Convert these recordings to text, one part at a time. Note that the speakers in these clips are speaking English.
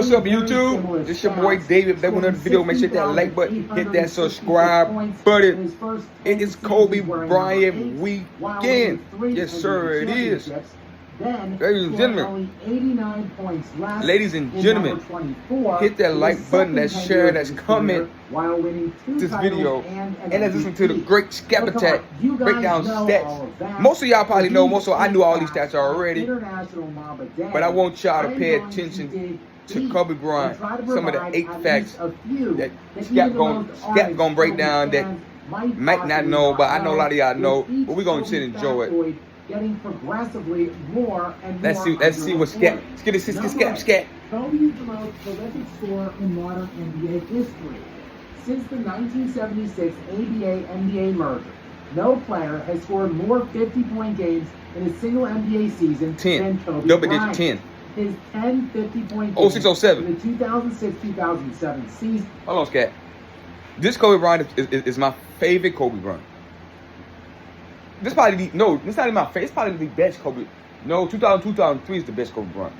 What's up, YouTube? This your boy David. Back with another video. Make sure you hit that like button, hit that subscribe button. It is Kobe Bryant weekend. Yes, sir, it is. Ladies and gentlemen, hit that like button, that share, that's comment this video, and let's listen to the great Scap Attack breakdown stats. Most of y'all probably know, I knew all these stats already, but I want y'all to pay attention to Kobe Bryant, some of the 8 facts that Scap gonna break down that might not know, but I know a lot of y'all know, but we're gonna sit and enjoy it. Getting progressively more and let's more. See what's Scap. Scat. Kobe is the most prolific scorer in modern NBA history. Since the 1976 ABA-NBA merger, no player has scored more 50-point games in a single NBA season than Kobe Double Bryant. digit 10. His 10 50-point games 06-07 in the 2006-2007 season. Hold on, Scap. This Kobe Bryant is my favorite Kobe Bryant. This probably it's not even my favorite. It's probably the best Kobe. No, 2003 is the best Kobe Bryant.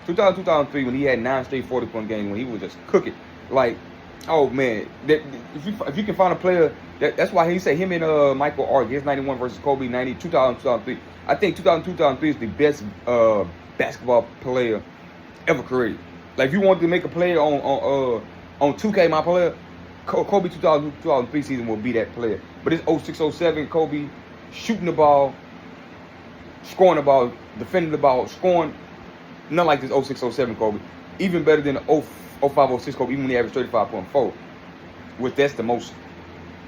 2003 when he had 9 straight 40-point games, when he was just cooking. Like, oh man, if you can find a player, that's why he said him and Michael argue. His 91 versus Kobe 90, 2003. I think 2003 is the best basketball player ever created. Like, if you wanted to make a player on 2K, my player, Kobe 2003 season will be that player. But it's 06-07, Kobe shooting the ball, scoring the ball, defending the ball, scoring. Not like this 06-07 Kobe. Even better than the 05-06 Kobe, even when he averaged 35.4. Which that's the most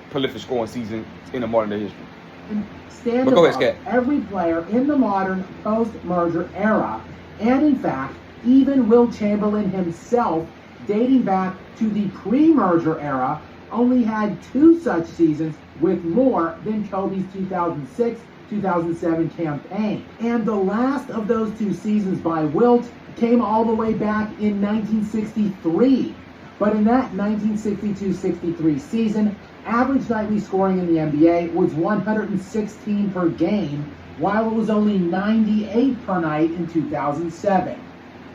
prolific scoring season in the modern day history. Stand above every player in the modern post-merger era, and in fact, even Will Chamberlain himself, dating back to the pre-merger era, only had 2 such seasons with more than Kobe's 2006-2007 campaign. And the last of those 2 seasons by Wilt came all the way back in 1963. But in that 1962-63 season, average nightly scoring in the NBA was 116 per game, while it was only 98 per night in 2007.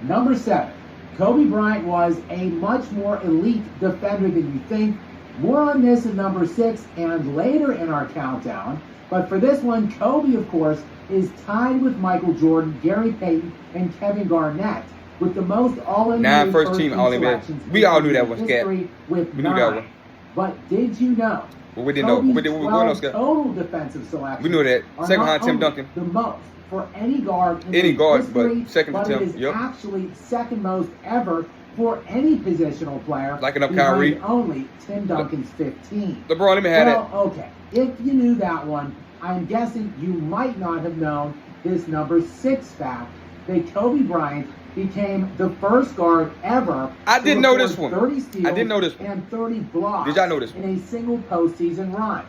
Number 7. Kobe Bryant was a much more elite defender than you think. More on this in number 6 and later in our countdown. But for this one, Kobe, of course, is tied with Michael Jordan, Gary Payton, and Kevin Garnett with the most All-NBA 9 first team All-NBA. We all knew that one, Scap. We knew that one. But did you know? Well, we didn't know. We know, Scap. Total defensive selections. We knew that. Second behind Tim Duncan. The most for any guard in history, but second to Tim. It is actually second most ever for any positional player. Like enough Kyrie. Only Tim Duncan's 15. LeBron, let me have that. Okay. If you knew that one, I'm guessing you might not have known this number 6 fact, that Kobe Bryant became the first guard ever. I didn't know this one. 30 steals I didn't know this one. And 30 blocks. Did y'all know this one? In a single postseason run.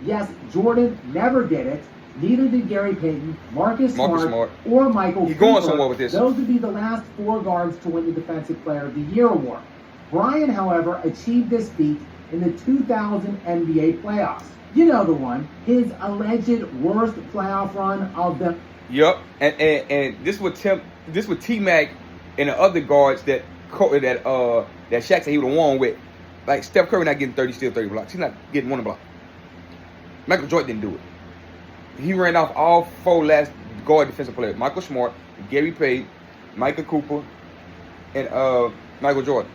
Yes, Jordan never did it. Neither did Gary Payton, Marcus Smart, or Michael Cooper. He's going somewhere with this. Those would be the last 4 guards to win the Defensive Player of the Year award. Bryant, however, achieved this feat in the 2000 NBA playoffs. You know the one, his alleged worst playoff run of the. Yup, and this would T-Mac and the other guards that Shaq said he would have won with. Like Steph Curry not getting 30 steals, 30 blocks. He's not getting 1 block. Michael Jordan didn't do it. He ran off all 4 last guard defensive players: Michael Smart, Gary Payton, Michael Cooper, and Michael Jordan.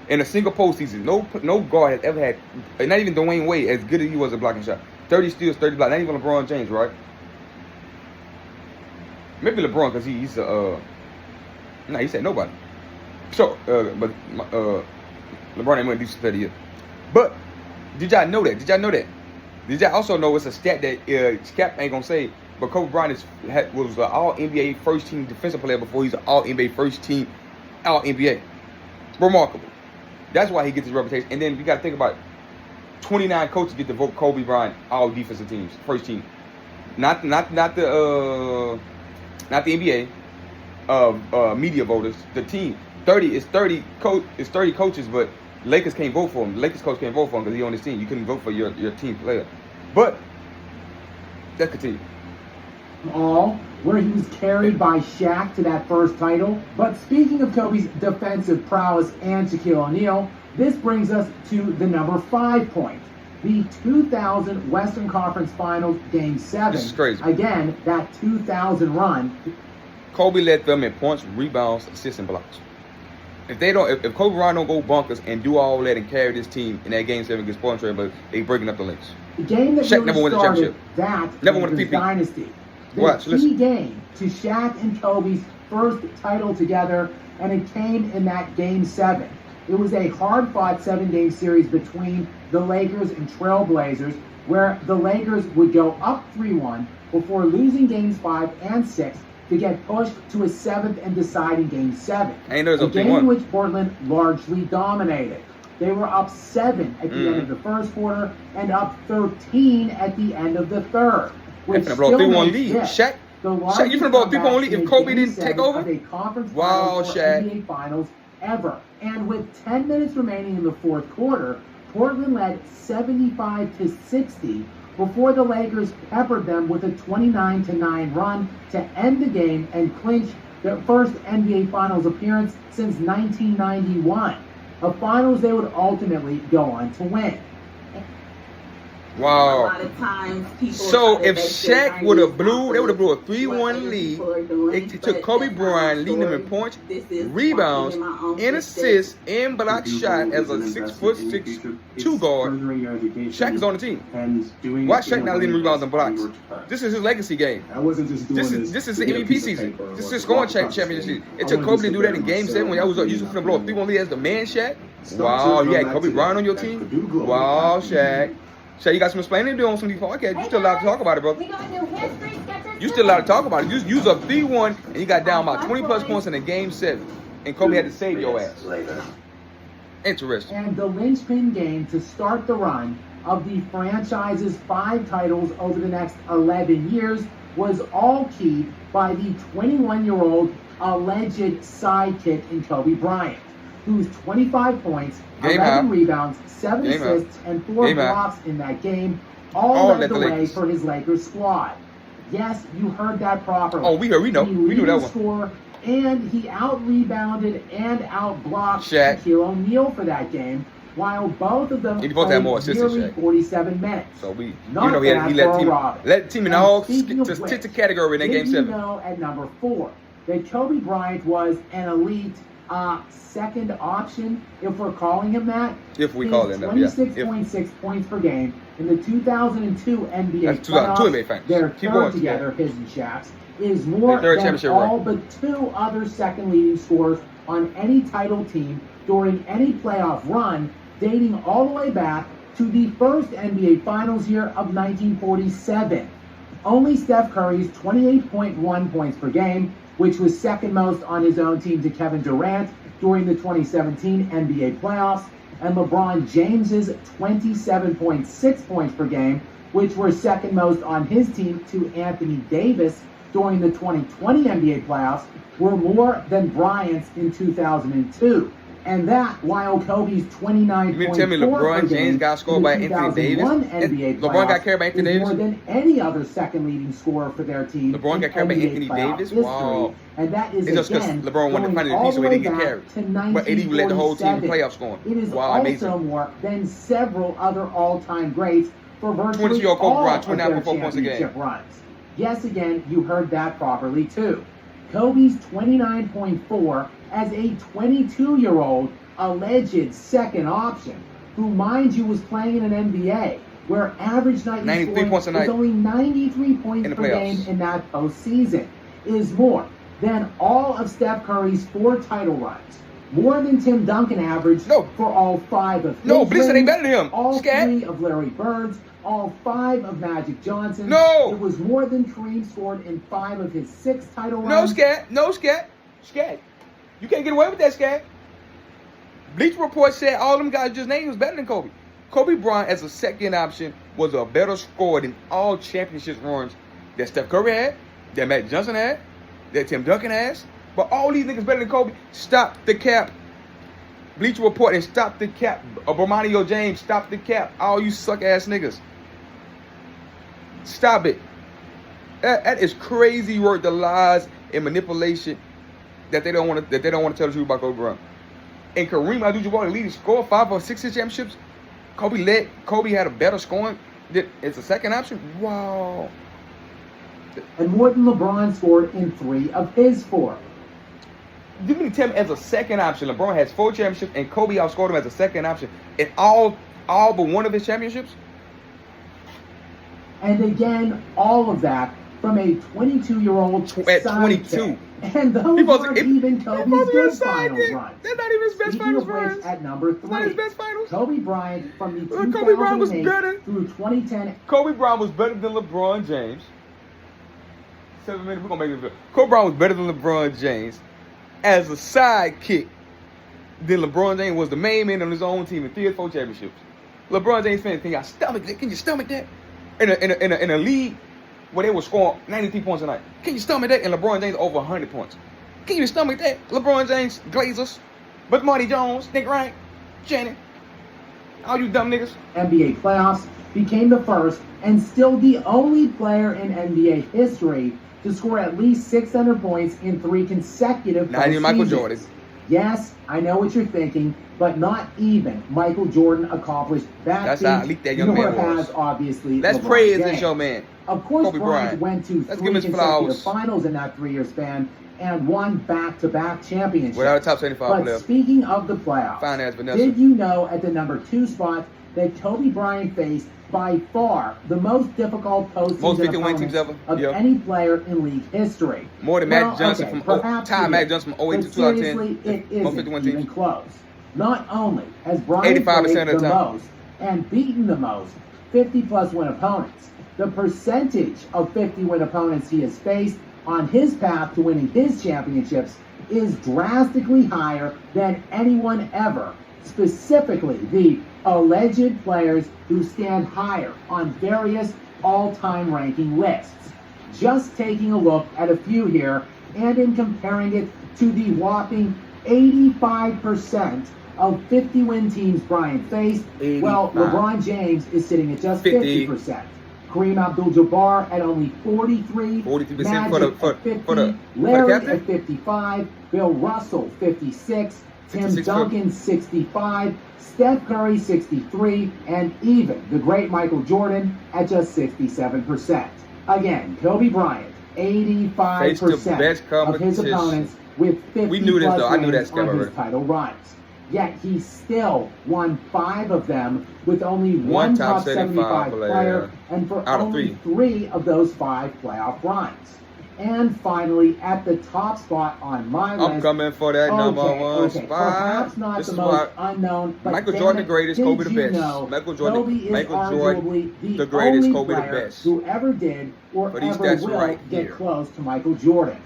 In a single postseason, no guard has ever had, not even Dwayne Wade, as good as he was at blocking shot. 30 steals, 30 blocks. Not even LeBron James, right? Maybe LeBron, because he said nobody. So, but LeBron ain't going to do some 30 years. But did y'all know that? Did y'all also know it's a stat that Scap ain't gonna say, but Kobe Bryant was an All-NBA first-team defensive player before he's an All-NBA first-team All-NBA. Remarkable. That's why he gets his reputation. And then you got to think about 29 coaches get to vote Kobe Bryant All Defensive Teams, first team. Not the NBA media voters. The team 30 coaches, but Lakers can't vote for him. Lakers coach can't vote for him because he's on his team. You couldn't vote for your team player. But let's continue. All where he was carried by Shaq to that first title. But speaking of Kobe's defensive prowess and Shaquille O'Neal, this brings us to the number 5 point. The 2000 Western Conference Finals Game 7. This is crazy. Again, that 2000 run. Kobe led them in points, rebounds, assists, and blocks. If Kobe Bryant don't go bonkers and do all that and carry this team in that Game 7 against Portland Trail Blazers, they breaking up the links. The game that Shaq really never won the started championship. that Never won a Lakers PP. dynasty. The Watch, key listen. game to Shaq and Kobe's first title together, and it came in that Game 7. It was a hard-fought 7-game series between the Lakers and Trail Blazers, where the Lakers would go up 3-1 before losing Games 5 and 6 to get pushed to a 7th and deciding Game 7. Ain't no A up game 3-1. which Portland largely dominated. They were up 7 at the end of the first quarter and up 13 at the end of the third. They finna blow a 3-1 lead. Shaq, you finna blow a 3-1 lead if Kobe didn't take over? Wow, Shaq. NBA Finals ever. And with 10 minutes remaining in the fourth quarter, Portland led 75-60 before the Lakers peppered them with a 29-9 run to end the game and clinch their first NBA Finals appearance since 1991. A finals they would ultimately go on to win. A wow. lot of times people So try to if base their Shaq would have dynasty blew, they would have blew a off of 3-1 what lead. people are doing, It took but Kobe that's not Bryant my leading them in story. points, This is rebounds, walking in my own and footsteps. assists, and block shot as a 6'6" guard. Shaq is on the team. And doing Why it Shaq in a not way leading rebounds that's and blocks? on your terms. This is his legacy game. I wasn't just doing This is the to get a MVP piece of season. paper This or is scoring walk across the championship stage. season. I It took wanted Kobe to sit do there that in and Game say, 7 when y'all was I'm used to not blow a gonna 3-1 lead as the man Shaq. Start Wow, to you had go Kobe back Bryant to on your that team. Purdue Globe Wow, back Shaq. Shaq, you got some explaining to do on some of these podcasts. You still allowed to talk about it, brother. We gonna do history sketches. You still allowed to talk about it. You was up 3-1 and you got down by 20 plus points in the Game 7, and Kobe had to save your ass. later. Interesting. And the linchpin game to start the run of the franchise's 5 titles over the next 11 years was all keyed by the 21-year-old alleged sidekick in Kobe Bryant, whose 25 points, Game 11 high. rebounds, 7 Game high. assists, and 4 Game high. blocks in that game all led led the the way Lakers. for his Lakers squad. Yes, you heard that properly. Oh, we know. The We knew leading that one. scorer, and he out-rebounded and out-blocked Shaq. Shaquille O'Neal for that game, while both of them He both had more played assists than nearly Shaq. 47 minutes. So we, Not you know, he bad let for a team Robin. let the team in And all speaking of to which, stick to category in that did Game you 7. know at number 4 that Kobe Bryant was an elite second option, if we're calling him that? If we He call had it that, yeah. 26.6 points per game in the 2002 NBA That's 2002 playoffs. NBA finals. Their Keep third going, together, his and Shaq's, is more Their third than championship all run. but 2 other second leading scorers on any title team during any playoff run, dating all the way back to the first NBA Finals year of 1947. Only Steph Curry's 28.1 points per game, which was second most on his own team to Kevin Durant during the 2017 NBA playoffs, and LeBron James's 27.6 points per game, which were second most on his team to Anthony Davis during the 2020 NBA playoffs, were more than Bryant's in 2002. And that while Kobe's 29.4 You mean to tell me LeBron per game James got scored in the by Anthony Davis? 2001 NBA And LeBron got playoffs carried by Anthony is more Davis? than any other second leading scorer for their team. LeBron in got carried by NBA Anthony playoff Davis? history. Wow. And that is It's just because again LeBron won the going final all piece, so the he way didn't get back carried. to But Eddie led the whole team in 1947. playoff scoring. It is Wow, also amazing. more than several other all-time greats for virtually 22-year-old Kobe all Bryant, of 29 their 4 points a game. championship runs. Yes, again, you heard that properly too. Kobe's 29.4 as a 22-year-old alleged second option, who, mind you, was playing in an NBA where average nightly 93 scoring points a was night. only 93 points In the per playoffs. game in that postseason, is more than all of Steph Curry's 4 title runs. More than Tim Duncan averaged No. for all 5 of his No, Blizzard ain't rings, better than him. all Scat. 3 of Larry Bird's, all 5 of Magic Johnson's. No. It was more than Kareem scored in 5 of his 6 title No, runs. Scat. No, Scat. Scat. You can't get away with that, Scat. Bleacher Report said all them guys just named was better than Kobe. Kobe Bryant, as a second option, was a better scorer than all championship runs that Steph Curry had, that Magic Johnson had, that Tim Duncan has. But all these niggas better than Kobe. Stop the cap. Bleacher Report and stop the cap. Bomani James, stop the cap. All you suck ass niggas. Stop it. That is crazy work. The lies and manipulation that they don't want to tell the truth about Kobe Bryant. And Kareem Abdul-Jabbar, the leading scorer, 5 or 6 championships. Kobe had a better scoring. It's a second option. Wow. And more than LeBron scored in 3 of his 4. You mean to tell me as a second option, LeBron has 4 championships and Kobe outscored him as a second option in all but one of his championships? And again, all of that from a 22-year-old At 22. And those weren't even Kobe's good finals runs. That's not even his best Speaking finals of which, runs. at number That's not his 3, best finals. Kobe Bryant from the Kobe Bryant was 2008 better. through 2010. Kobe Bryant was better than LeBron James. 7 minutes, we're going to make it. Kobe Bryant was better than LeBron James as a sidekick than LeBron James was the main man on his own team in 3 or 4 championships. LeBron James fans, can you stomach that? In a league where they were scoring 93 points a night. Can you stomach that? And LeBron James over 100 points. Can you stomach that? LeBron James, Glazers, but Marty Jones, Nick Wright, Shannon, all you dumb niggas. NBA playoffs, became the first and still the only player in NBA history to score at least 600 points in 3 consecutive Not even Michael postseasons. Jordan. Yes, I know what you're thinking, but not even Michael Jordan accomplished that That's feat, how elite that young nor man was. has obviously Let's LeBron praise James. this young man. Of course, Kobe Bryant Bryant. went to Let's 3 give him his consecutive flowers. finals in that 3-year span and won back-to-back championships. Without a top 75 But player. speaking of the playoffs, Fine ass Vanessa. did you know at the number 2 spot that Kobe Bryant faced by far the most difficult Most postseason 50 win opponents teams ever. of Yeah. any player in league history? More than Magic Johnson okay, from perhaps Ty he Magic is, Johnson from 08 but to 2010. seriously, it Most isn't 51 even teams. close. Not only has Bryant 85% played of the the time. most and beaten the most 50-plus win opponents, the percentage of 50-win opponents he has faced on his path to winning his championships is drastically higher than anyone ever, specifically the alleged players who stand higher on various all-time ranking lists. Just taking a look at a few here and in comparing it to the whopping 85% of 50-win teams Bryant faced, well, 85. LeBron James is sitting at just 50. 50%. Kareem Abdul-Jabbar at only 43, 43% Magic for the- at for- 50, for the Larry captain? at 55, Bill Russell 56, Tim 56 Duncan 65, Steph Curry 63, and even the great Michael Jordan at just 67%. Again, Kobe Bryant, 85% Faced the best of his competition. opponents with 50 We knew this, plus though. I knew that, wins Scott, on his already. title runs. Yet he still won 5 of them with only One one top top 75 player player, and for out of only 3. 3 of those 5 playoff runs. And finally, at the top spot on my I'm list, coming for that number one perhaps spot. not This the is most why unknown, but Michael damn Jordan it, the greatest, did Kobe the you best. know Michael Jordan arguably the greatest, only Kobe the player best. who ever did or For these ever stats will right get here. close to Michael Jordan.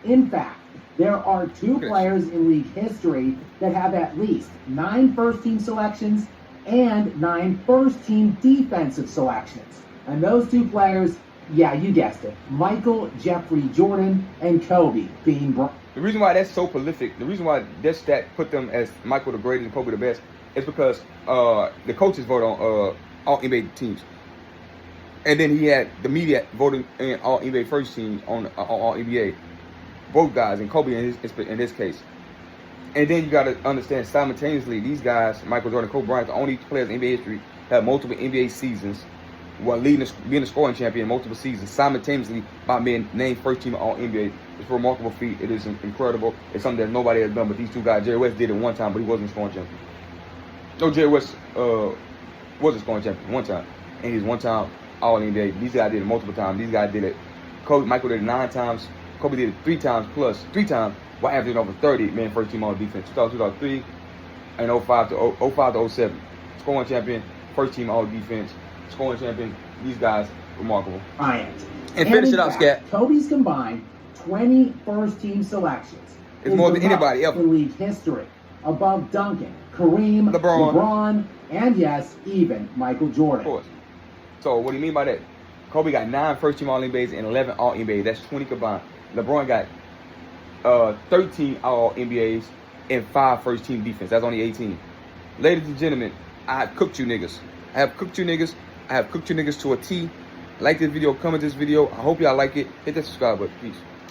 In fact, there are 2 Okay. players in league history that have at least 9 first-team selections and 9 first-team defensive selections. And those 2 players, yeah, you guessed it, Michael Jeffrey Jordan and Kobe Bean Bryant. The reason why that's so prolific, the reason why this stat put them as Michael the greatest and Kobe the best, is because the coaches vote on all NBA teams. And then he had the media voting in all NBA first teams on all NBA. Both guys, and Kobe in this case. And then you got to understand simultaneously, these guys, Michael Jordan and Kobe Bryant, the only players in NBA history have multiple NBA seasons, while being a scoring champion multiple seasons simultaneously by being named first team all NBA. It's a remarkable feat. It is incredible. It's something that nobody has done, but these 2 guys, Jerry West did it one time, but he wasn't a scoring champion. No, Jerry West was a scoring champion one time, and he's one time all NBA. These guys did it multiple times. These guys did it. Michael did it 9 times. Kobe did it 3 times plus 3 times, while averaging over 30 man first team all defense. 2002, 2003, and 05 to 07. Scoring champion, first team all defense, scoring champion. These guys, remarkable. Bryant. And finish in it out, fact, Scat. Kobe's combined 20 first-team selections. It's is more the than anybody most ever. in league history, above Duncan, Kareem, LeBron. and yes, even Michael Jordan. Of course. So what do you mean by that? Kobe got 9 first team all NBAs and 11 all NBA. That's 20 combined. LeBron got 13 all NBAs and 5 first team defense. That's only 18. Ladies and gentlemen, I have cooked you niggas. I have cooked you niggas to a T. Like this video, comment this video. I hope y'all like it. Hit that subscribe button. Peace.